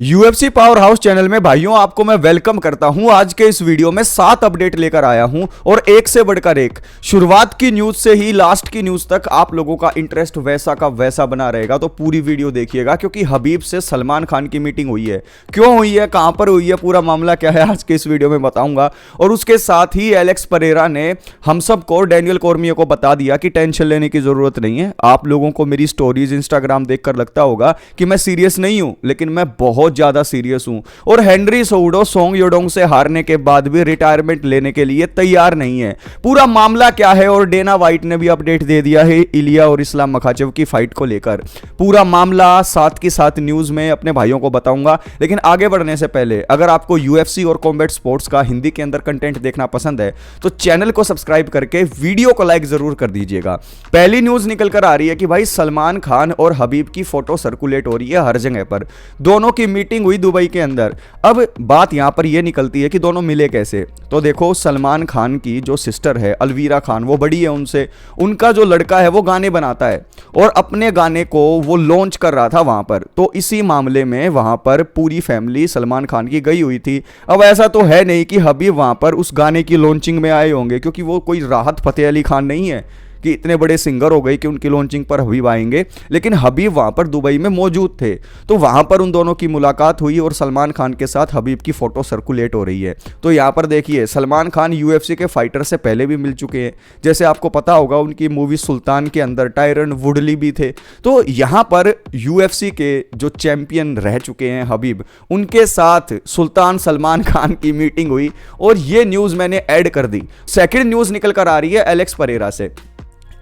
UFC power house channel में भाइयों आपको मैं वेलकम करता हूं। आज के इस वीडियो में 7 अपडेट लेकर आया हूं और एक से बढ़कर एक। शुरुआत की न्यूज से ही लास्ट की न्यूज तक आप लोगों का इंटरेस्ट वैसा का वैसा बना रहेगा, तो पूरी वीडियो देखिएगा क्योंकि हबीब से सलमान खान की मीटिंग हुई है। क्यों हुई है, कहां पर हुई है, पूरा मामला क्या है आज के इस वीडियो में बताऊंगा। और उसके साथ ही एलेक्स परेरा ने हम सबको, डैनियल कॉर्मियर को बता दिया कि टेंशन लेने की जरूरत नहीं है। आप लोगों को मेरी स्टोरीज इंस्टाग्राम देखकर लगता होगा कि मैं सीरियस नहीं हूं, लेकिन मैं बहुत ज्यादा सीरियस हूं। और हेनरी सोउडो सोंग योडोंग से हारने के बाद भी रिटायरमेंट लेने के लिए तैयार नहीं है। पूरा मामला क्या है, और डेना वाइट ने भी अपडेट दे दिया है इलिया और इस्लाम मखाचेव की फाइट को लेकर। पूरा मामला साथ की साथ न्यूज में अपने भाइयों को बताऊंगा। लेकिन आगे बढ़ने से पहले अगर आपको यूएफसी और कॉम्बैट स्पोर्ट्स का हिंदी के अंदर कंटेंट देखना पसंद है तो चैनल को सब्सक्राइब करके वीडियो को लाइक जरूर कर दीजिएगा। पहली न्यूज निकल कर आ रही है कि भाई सलमान खान और हबीब की फोटो सर्कुलेट हो रही है हर जगह पर। दोनों की मीटिंग हुई दुबई के अंदर। अब बात यहां पर यह निकलती है कि दोनों मिले कैसे। तो देखो, सलमान खान की जो सिस्टर है अलवीरा खान, वो बड़ी है उनसे, उनका जो लड़का है वो गाने बनाता है और अपने गाने को वो लॉन्च कर रहा था वहां पर। तो इसी मामले में वहां पर पूरी फैमिली सलमान खान की गई हुई थी। अब ऐसा तो है नहीं कि हबीब वहां पर उस गाने की लॉन्चिंग में आए होंगे, क्योंकि वो कोई राहत फतेह अली खान नहीं है कि इतने बड़े सिंगर हो गए कि उनकी लॉन्चिंग पर हबीब आएंगे। लेकिन हबीब वहां पर दुबई में मौजूद थे, तो वहां पर उन दोनों की मुलाकात हुई और सलमान खान के साथ हबीब की फोटो सर्कुलेट हो रही है। तो यहां पर देखिए, सलमान खान यूएफसी के फाइटर से पहले भी मिल चुके हैं। जैसे आपको पता होगा उनकी मूवी सुल्तान के अंदर टायरन वुडली भी थे। तो यहां पर यूएफसी के जो चैंपियन रह चुके हैं हबीब, उनके साथ सुल्तान सलमान खान की मीटिंग हुई और ये न्यूज मैंने ऐड कर दी। सेकंड न्यूज निकल कर आ रही है एलेक्स परेरा से।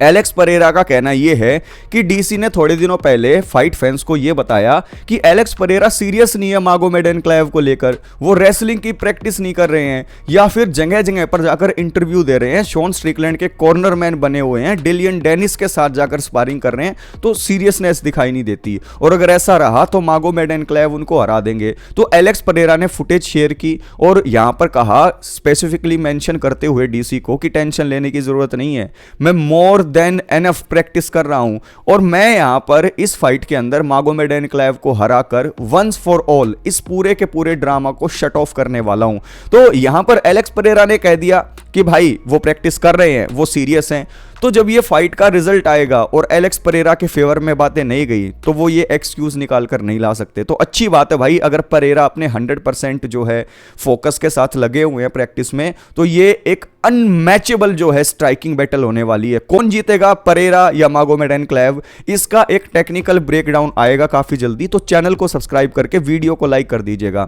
एलेक्स परेरा का कहना यह है कि डीसी ने थोड़े दिनों पहले फाइट फैंस को यह बताया कि एलेक्स परेरा सीरियस नहीं है मागोमेड एनक्लेव को लेकर। वो रेसलिंग की प्रैक्टिस नहीं कर रहे हैं या फिर जगह जगह पर जाकर इंटरव्यू दे रहे हैं। शॉन स्ट्रिकलैंड के कॉर्नर मैन बने हुए हैं, डिलियन डेनिस के साथ जाकर स्पारिंग कर रहे हैं, तो सीरियसनेस दिखाई नहीं देती। और अगर ऐसा रहा तो मागोमेड एनक्लेव उनको हरा देंगे। तो एलेक्स परेरा ने फुटेज शेयर की और यहां पर कहा, स्पेसिफिकली मेंशन करते हुए डीसी को, कि टेंशन लेने की जरूरत नहीं है, मैं मोर देन एनफ प्रैक्टिस कर रहा हूं और मैं यहां पर इस फाइट के अंदर मागोमेड एनक्लेव को हराकर वंस फॉर ऑल इस पूरे के पूरे ड्रामा को शट ऑफ करने वाला हूं। तो यहां पर एलेक्स परेरा ने कह दिया कि भाई वो प्रैक्टिस कर रहे हैं, वो सीरियस हैं। तो जब ये फाइट का रिजल्ट आएगा और एलेक्स परेरा के फेवर में बातें नहीं गई तो वो ये एक्सक्यूज निकाल कर नहीं ला सकते। तो अच्छी बात है भाई, अगर परेरा अपने 100% जो है फोकस के साथ लगे हुए हैं प्रैक्टिस में, तो ये एक अनमैचेबल जो है स्ट्राइकिंग बैटल होने वाली है। कौन जीतेगा, परेरा या मागोमेड एनक्लेव, इसका एक टेक्निकल ब्रेकडाउन आएगा काफी जल्दी। तो चैनल को सब्सक्राइब करके वीडियो को लाइक कर दीजिएगा।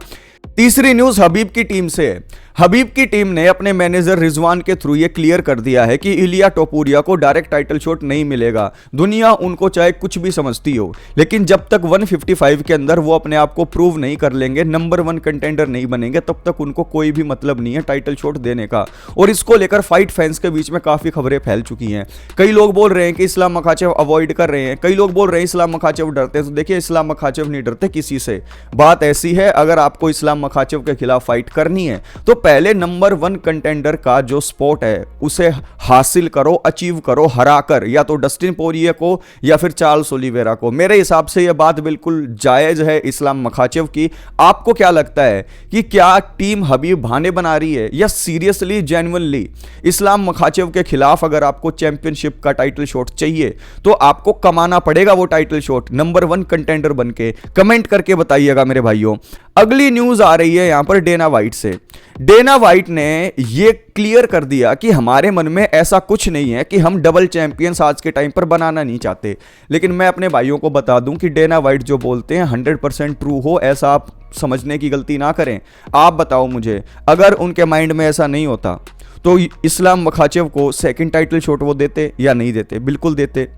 तीसरी न्यूज हबीब की टीम से है। हबीब की टीम ने अपने मैनेजर रिजवान के थ्रू ये क्लियर कर दिया है कि इलिया टोपुरिया को डायरेक्ट टाइटल शॉट नहीं मिलेगा। दुनिया उनको चाहे कुछ भी समझती हो, लेकिन जब तक 155 के अंदर वो अपने आप को प्रूव नहीं कर लेंगे, नंबर 1 कंटेंडर नहीं बनेंगे, तब तक उनको कोई भी मतलब नहीं है टाइटल शॉट देने का। और इसको लेकर फाइट फैंस के बीच में काफी खबरें फैल चुकी हैं। कई लोग बोल रहे हैं कि इस्लाम मखाचेव अवॉइड कर रहे हैं, कई लोग बोल रहे हैं इस्लाम मखाचेव डरते हैं। तो देखिए, इस्लाम मखाचेव नहीं डरते किसी से। बात ऐसी है, अगर आपको इस्लाम मखाचेव के खिलाफ फाइट करनी है तो पहले नंबर 1 कंटेंडर का जो स्पॉट है उसे हासिल करो, अचीव करो, हराकर, या तो डस्टिन पोरिये को या फिर चार्ल्स ओलिवेरा को। मेरे हिसाब से यह बात बिल्कुल जायज है इस्लाम मखाचेव की। आपको क्या लगता है कि क्या टीम हबीब बहाने बना रही है या सीरियसली जेन्युइनली इस्लाम मखाचेव के खिलाफ अगर आपको चैंपियनशिप का टाइटल शॉट चाहिए तो आपको कमाना पड़ेगा वो टाइटल शॉट नंबर 1 कंटेंडर बनके? कमेंट करके बताइएगा मेरे भाइयों। अगली न्यूज आ रही है यहां पर डेना वाइट से। डेना वाइट ने यह क्लियर कर दिया कि हमारे मन में ऐसा कुछ नहीं है कि हम डबल चैंपियंस आज के टाइम पर बनाना नहीं चाहते। लेकिन मैं अपने भाइयों को बता दूं कि डेना वाइट जो बोलते हैं 100% ट्रू हो, ऐसा आप समझने की गलती ना करें। आप बताओ मुझे, अगर उनके माइंड में ऐसा नहीं होता तो इस्लाम मखाचेव को सेकंड टाइटल शॉट वो देते या नहीं देते? बिल्कुल देते।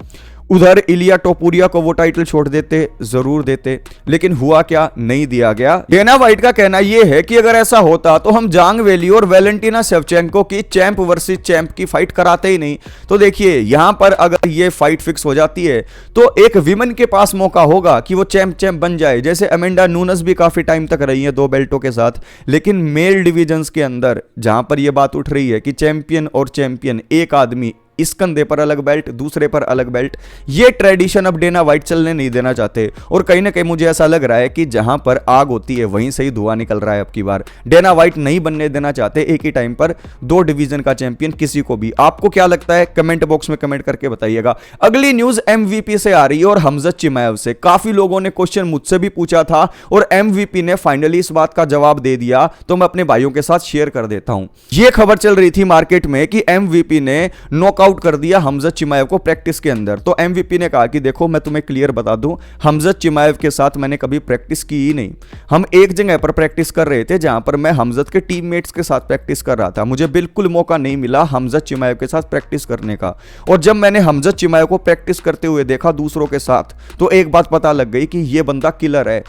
उधर इलिया टोपुरिया को वो टाइटल छोड़ देते, जरूर देते। लेकिन हुआ क्या, नहीं दिया गया। डेना वाइट का कहना यह है कि अगर ऐसा होता तो हम जांग वेली और वैलेंटिना शेवचेंको की चैंप वर्सेस चैंप की फाइट कराते ही नहीं। तो देखिए, यहां पर अगर ये फाइट फिक्स हो जाती है तो एक विमेन के पास मौका होगा कि वो चैंप बन जाए। जैसे अमेंडा नूनस भी काफी टाइम तक रही है 2 बेल्टों के साथ। लेकिन मेल डिविजन्स के अंदर जहां पर यह बात उठ रही है कि चैंपियन और चैंपियन एक आदमी इस कंधे पर अलग बेल्ट, दूसरे पर अलग बेल्ट। ये ट्रेडिशन अब डेना वाइट चलने नहीं देना चाहते और कहीं ना कहीं मुझे ऐसा लग रहा है कि जहां पर आग होती है वहीं से ही धुआं निकल रहा है। अब की बार डेना वाइट नहीं बनने देना चाहते एक ही टाइम पर 2 डिवीजन का चैंपियन किसी को भी। आपको क्या लगता है कमेंट बॉक्स में कमेंट करके बताइएगा। अगली न्यूज एमवीपी से आ रही है और हमजत चिमाएव से। काफी लोगों ने क्वेश्चन मुझसे भी पूछा था और एमवीपी ने फाइनली इस बात का जवाब दे दिया, तो मैं अपने भाइयों के साथ शेयर कर देता हूं। यह खबर चल रही थी मार्केट में कि एमवीपी ने नॉकआउट कर दिया हमजत चिमाएव को प्रैक्टिस के अंदर। तो एमवीपी ने कहा कि देखो मैं तुम्हें क्लियर बता दूं, हमजत चिमाएव के साथ मैंने कभी प्रैक्टिस की ही नहीं। हम एक जगह पर प्रैक्टिस कर रहे थे जहां पर मैं हमजत के टीममेट्स के साथ प्रैक्टिस कर रहा था। मुझे बिल्कुल मौका नहीं मिला हमजत चिमाएव के साथ प्रैक्टिस करने का। और जब मैंने हमजत चिमाएव को प्रैक्टिस करते हुए देखा दूसरों के साथ, तो एक बात पता लग गई कि यह बंदा किलर है।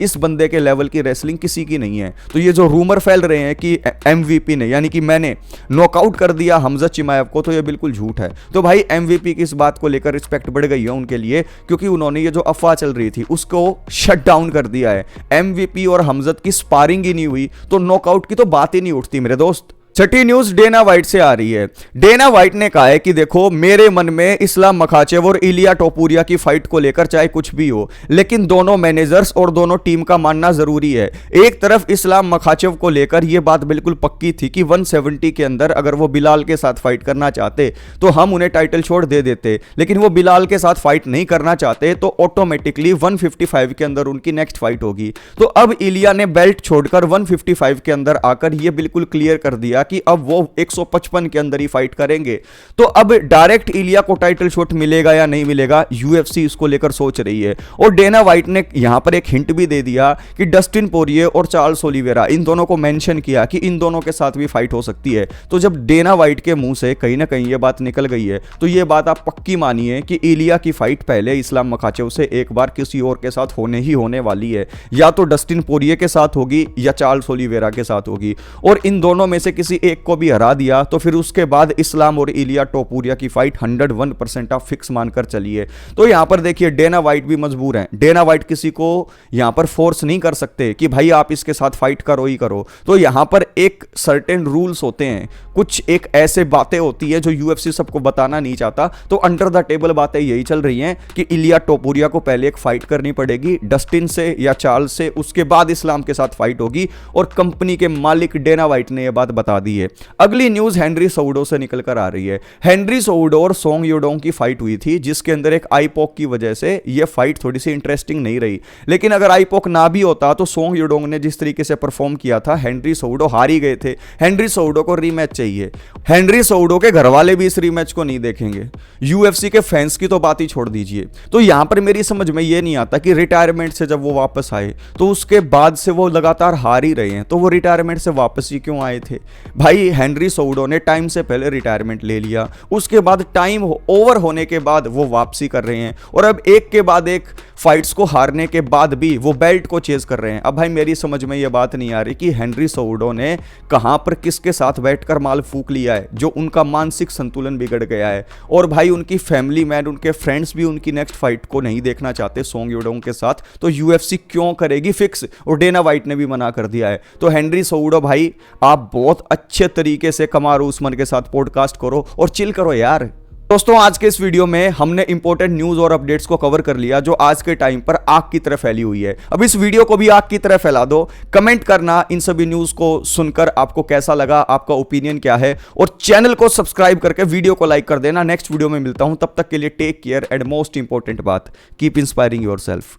इस बंदे के लेवल की रेसलिंग किसी की नहीं है। तो ये जो रूमर फैल रहे हैं कि एमवीपी ने यानी कि मैंने नॉकआउट कर दिया हमजत चिमाएव को, तो ये बिल्कुल झूठ है। तो भाई एमवीपी की इस बात को लेकर रिस्पेक्ट बढ़ गई है उनके लिए, क्योंकि उन्होंने ये जो अफवाह चल रही थी उसको शट डाउन कर दिया है। एमवीपी और हमजत की स्पारिंग ही नहीं हुई तो नॉकआउट की तो बात ही नहीं उठती मेरे दोस्त। छठी न्यूज डेना वाइट से आ रही है। डेना वाइट ने कहा है कि देखो मेरे मन में इस्लाम मखाचेव और इलिया टोपुरिया की फाइट को लेकर चाहे कुछ भी हो, लेकिन दोनों मैनेजर्स और दोनों टीम का मानना जरूरी है। एक तरफ इस्लाम मखाचेव को लेकर यह बात बिल्कुल पक्की थी कि 170 के अंदर अगर वो बिलाल के साथ फाइट करना चाहते तो हम उन्हें टाइटल शॉट दे देते, लेकिन वो बिलाल के साथ फाइट नहीं करना चाहते तो ऑटोमेटिकली 155 के अंदर उनकी नेक्स्ट फाइट होगी। तो अब इलिया ने बेल्ट छोड़कर 155 के अंदर आकर यह बिल्कुल क्लियर कर दिया कि अब वो 155 के अंदर ही फाइट करेंगे। तो अब डायरेक्ट इलिया को टाइटल शॉट मिलेगा या नहीं मिलेगा, यूएफसी इसको लेकर सोच रही है। और डेना वाइट ने यहां पर एक हिंट भी दे दिया कि डस्टिन पोरिये और चार्ल्स ओलिवेरा, इन दोनों को मेंशन किया कि इन दोनों के साथ भी फाइट हो सकती है। तो जब डेना वाइट के मुंह से कहीं ना कहीं ये बात निकल गई है, तो ये बात आप पक्की मानिए कि इलिया की फाइट पहले इस्लाम मखाचेव से एक बार किसी और के साथ होने ही होने वाली है। या तो डस्टिन पोरिये के साथ होगी या चार्ल्स ओलिवेरा के साथ होगी, और इन दोनों में से किसी एक को भी हरा दिया तो फिर उसके बाद इस्लाम और इलिया टोपुरिया की फाइट 101% आप फिक्स मानकर चलिए। तो यहां पर देखिए डेना वाइट भी मजबूर हैं। डेना वाइट किसी को यहां पर फोर्स नहीं कर सकते कि भाई आप इसके साथ फाइट करो ही करो। तो यहां पर एक सर्टेन रूल्स होते हैं, कुछ एक ऐसे बातें होती है जो यूएफसी सबको बताना नहीं चाहता। तो अंडर द टेबल बातें यही चल रही हैं कि इलिया टोपुरिया को पहले एक फाइट करनी पड़ेगी डस्टिन से या चार्ल्स से, उसके बाद इस्लाम के साथ फाइट होगी। और कंपनी के मालिक डेना वाइट ने यह बात बता दी है। अगली न्यूज हेनरी सोउडो से निकल कर आ रही है। हेनरी सोउडो और सोंग योडोंग की फाइट हुई थी, जिसके अंदर एक आईपॉक की वजह से यह फाइट थोड़ी सी इंटरेस्टिंग नहीं रही। लेकिन अगर आईपॉक ना भी होता तो सोंग योडोंग ने जिस तरीके से परफॉर्म किया था, हेनरी सोउडो हार ही गए थे। हेनरी सोउडो को रीमैच चाहिए। हेनरी सोउडो के घर वाले भी इस रीमैच को नहीं देखेंगे, यूएफसी के फैंस की तो बात ही छोड़ दीजिए। तो यहां पर मेरी समझ में यह नहीं आता कि रिटायरमेंट से जब वो वापस आए तो उसके बाद से वो लगातार हार ही रहे हैं, तो वो रिटायरमेंट से वापस ही क्यों आए थे। भाई हेनरी सोउडो ने टाइम से पहले रिटायरमेंट ले लिया, उसके बाद टाइम ओवर होने के बाद वो वापसी कर रहे हैं, और अब एक के बाद एक फाइट्स को हारने के बाद भी वो बेल्ट को चेज कर रहे हैं। अब भाई मेरी समझ में ये बात नहीं आ रही कि हेनरी सोउडो ने कहां पर किसके साथ बैठकर माल फूक लिया है जो उनका मानसिक संतुलन बिगड़ गया है। और भाई उनकी फैमिली मैन, उनके फ्रेंड्स भी उनकी नेक्स्ट फाइट को नहीं देखना चाहते सोंग योडोंग के साथ, तो यूएफसी क्यों करेगी फिक्स। और डेना वाइट ने भी मना कर दिया है। तो हेनरी सोउडो भाई आप बहुत अच्छे तरीके से कमारू उस्मान के साथ पॉडकास्ट करो और चिल करो यार। दोस्तों आज के इस वीडियो में हमने इंपॉर्टेंट न्यूज और अपडेट्स को कवर कर लिया जो आज के टाइम पर आग की तरह फैली हुई है। अब इस वीडियो को भी आग की तरह फैला दो। कमेंट करना इन सभी न्यूज को सुनकर आपको कैसा लगा, आपका ओपिनियन क्या है, और चैनल को सब्सक्राइब करके वीडियो को लाइक कर देना। नेक्स्ट वीडियो में मिलता हूं, तब तक के लिए take care and most important बात, कीप इंस्पायरिंग योरसेल्फ।